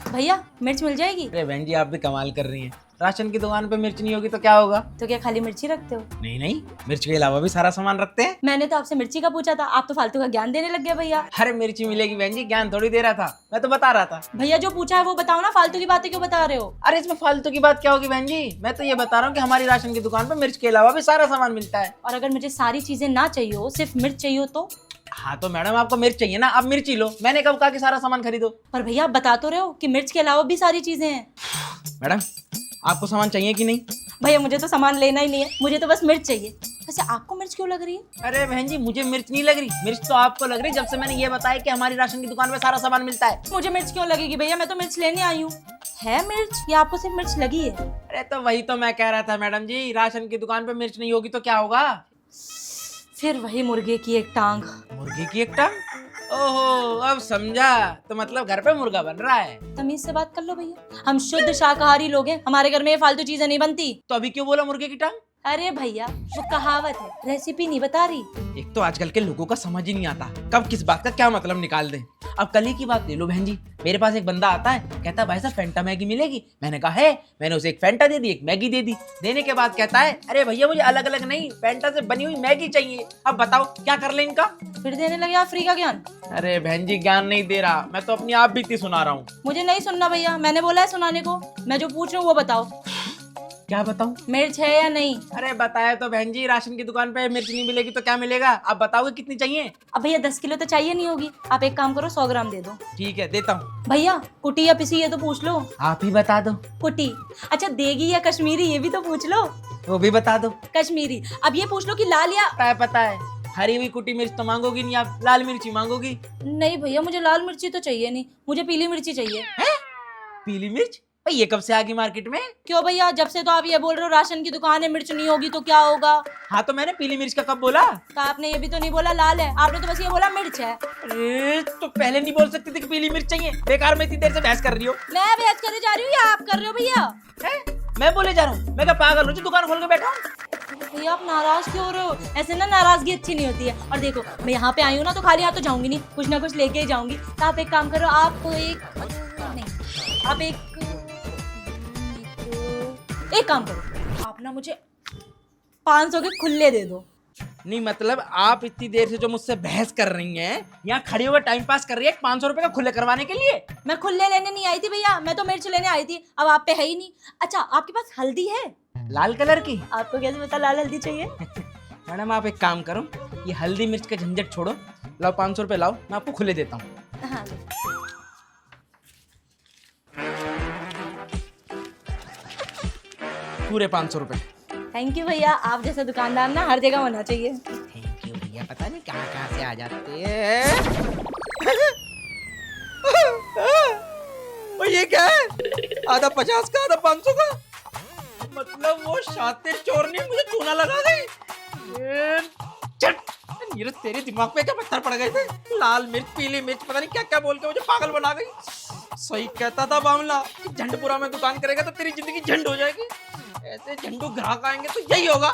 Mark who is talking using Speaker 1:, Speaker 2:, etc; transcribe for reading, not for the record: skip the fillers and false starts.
Speaker 1: भैया मिर्च मिल जाएगी?
Speaker 2: अरे बहन जी आप भी कमाल कर रही हैं। राशन की दुकान पे मिर्च नहीं होगी तो क्या होगा?
Speaker 1: तो क्या खाली मिर्ची रखते हो?
Speaker 2: नहीं नहीं, मिर्च के अलावा भी सारा सामान रखते हैं।
Speaker 1: मैंने तो आपसे मिर्ची का पूछा था, आप तो फालतू का ज्ञान देने लग गए भैया।
Speaker 2: अरे मिर्ची मिलेगी बहन जी, ज्ञान थोड़ी दे रहा था, मैं तो बता रहा था।
Speaker 1: भैया जो पूछा है वो बताओ ना, फालतू की बातें क्यों बता रहे हो?
Speaker 2: अरे इसमें फालतू की बात क्या होगी बहन जी, मैं तो ये बता रहा हूँ कि हमारी राशन की दुकान पे मिर्च के अलावा भी सारा सामान मिलता है।
Speaker 1: और अगर मुझे सारी चीजें ना चाहिए हो, सिर्फ मिर्च चाहिए हो तो?
Speaker 2: हाँ तो मैडम आपको मिर्च चाहिए ना, आप मिर्ची लो, मैंने कब कहा कि सारा सामान खरीदो।
Speaker 1: पर भैया आप बता तो रहे हो कि मिर्च के अलावा भी सारी चीजें हैं।
Speaker 2: मैडम आपको सामान चाहिए कि नहीं?
Speaker 1: भैया मुझे तो सामान लेना ही नहीं है, मुझे तो बस मिर्च चाहिए। वैसे आपको मिर्च क्यों लग रही है?
Speaker 2: अरे बहन जी मुझे मिर्च नहीं लग रही, मिर्च तो आपको लग रही जब से मैंने ये बताया कि हमारी राशन की दुकान में सारा सामान मिलता है।
Speaker 1: मुझे मिर्च क्यों लगेगी भैया, मैं तो मिर्च लेने आई हूँ। है मिर्च या आपको सिर्फ मिर्च लगी है?
Speaker 2: अरे तो वही तो मैं कह रहा था मैडम जी, राशन की दुकान पे मिर्च नहीं होगी तो क्या होगा?
Speaker 1: फिर वही मुर्गे की एक टांग।
Speaker 2: मुर्गी की एक टांग? ओहो अब समझा, तो मतलब घर पे मुर्गा बन रहा है।
Speaker 1: तमीज से बात कर लो भैया, हम शुद्ध शाकाहारी लोग हैं, हमारे घर में ये फालतू चीजें नहीं बनती।
Speaker 2: तो अभी क्यों बोला मुर्गे की टांग?
Speaker 1: अरे भैया वो कहावत है, रेसिपी नहीं बता रही।
Speaker 2: एक तो आजकल के लोगों का समझ ही नहीं आता कब किस बात का क्या मतलब निकाल दें। अब कल ही की बात ले लो बहन जी, मेरे पास एक बंदा आता है, कहता है भाई साहब फैंटा मैगी मिलेगी? मैंने कहा है, मैंने उसे एक फैंटा दे दी, एक मैगी दे दी। देने के बाद कहता है अरे भैया मुझे अलग अलग नहीं, फैंटा से बनी हुई मैगी चाहिए। अब बताओ क्या कर ले इनका?
Speaker 1: फिर देने लगे आप फ्री का ज्ञान।
Speaker 2: अरे बहन जी ज्ञान नहीं दे रहा, मैं तो अपनी आप बीती सुना रहा हूँ।
Speaker 1: मुझे नहीं सुनना भैया, मैंने बोला है सुनाने को। मैं जो पूछ रही हूँ वो बताओ,
Speaker 2: क्या बताऊं?
Speaker 1: मिर्च है या नहीं?
Speaker 2: अरे बताया तो बहन जी, राशन की दुकान पे मिर्च नहीं मिलेगी तो क्या मिलेगा? आप बताओगे कितनी चाहिए?
Speaker 1: अब भैया 10 किलो तो चाहिए नहीं होगी, आप एक काम करो 100 ग्राम दे दो।
Speaker 2: ठीक है देता हूँ।
Speaker 1: भैया कुटी या पिसी ये तो पूछ लो।
Speaker 2: आप ही बता दो।
Speaker 1: कुटी। अच्छा देगी या कश्मीरी ये भी तो पूछ लो।
Speaker 2: वो भी बता दो।
Speaker 1: कश्मीरी। अब ये पूछ लो कि लाल या?
Speaker 2: पता है, हरी हुई कुटी मिर्च तो मांगोगी नहीं, आप लाल मिर्ची मांगोगी।
Speaker 1: नहीं भैया मुझे लाल मिर्ची तो चाहिए नहीं, मुझे पीली मिर्ची चाहिए।
Speaker 2: है? पीली मिर्च? भाई ये कब से आ गई मार्केट में?
Speaker 1: क्यों भैया, जब से तो आप ये बोल रहे हो राशन की दुकान है, मिर्च नहीं होगी तो क्या होगा?
Speaker 2: हाँ तो मैंने पीली मिर्च का कब बोला?
Speaker 1: तो आपने ये भी तो नहीं बोला लाल है, आपने तो बस ये बोला मिर्च है।
Speaker 2: अरे तो पहले नहीं बोल सकती थी कि पीली मिर्च चाहिए? बेकार में इतनी देर से बहस कर रही हो।
Speaker 1: मैं बहस करने जा रही हूँ या आप कर रहे हो भैया?
Speaker 2: है? मैं बोले जा रहा हूँ? मैं क्या पागल हूँ जो दुकान खोल के बैठा हूँ?
Speaker 1: भैया आप नाराज क्यों हो रहे हो? ऐसे ना नाराजगी अच्छी नहीं होती है। और देखो मैं यहाँ पे आई हूँ ना तो खाली हाथ तो जाऊंगी नहीं, कुछ ना कुछ लेके ही जाऊंगी। तो आप एक काम करो, आप एक काम करो, आप ना मुझे 500 के खुले दे दो।
Speaker 2: नहीं मतलब आप इतनी देर से जो मुझसे बहस कर रही हैं, यहाँ खड़ी होकर टाइम पास कर रही है 500 रुपए का खुले करवाने के लिए?
Speaker 1: मैं खुले लेने नहीं आई थी भैया, मैं तो मिर्च लेने आई थी। अब आप पे है ही नहीं। अच्छा आपके पास हल्दी है?
Speaker 2: लाल कलर की?
Speaker 1: आपको कैसे पता लाल हल्दी चाहिए?
Speaker 2: मैडम आप एक काम करो, ये हल्दी मिर्च का झंझट छोड़ो, लाओ 500 रुपए लाओ, मैं आपको खुले देता हूँ।
Speaker 1: हाँ।
Speaker 2: पूरे 500 रुपए।
Speaker 1: थैंक यू भैया, आप जैसा दुकानदार ना हर जगह होना चाहिए।
Speaker 2: थैंक यू भैया, पता नहीं कहाँ कहाँ से आ जाते हैं। ये क्या है? आधा 50 का आधा 500 का, मतलब वो शातिर चोर ने मुझे चूना लगा गई। नीरज तेरे दिमाग पे क्या पत्थर पड़ गए थे? लाल मिर्च पीली मिर्च पता नहीं क्या क्या बोल के मुझे पागल बना गई। सही कहता था बामला कि झंडपुरा में दुकान करेगा तो तेरी जिंदगी झंड हो जाएगी। ऐसे झंडू ग्राहक आएंगे तो यही होगा।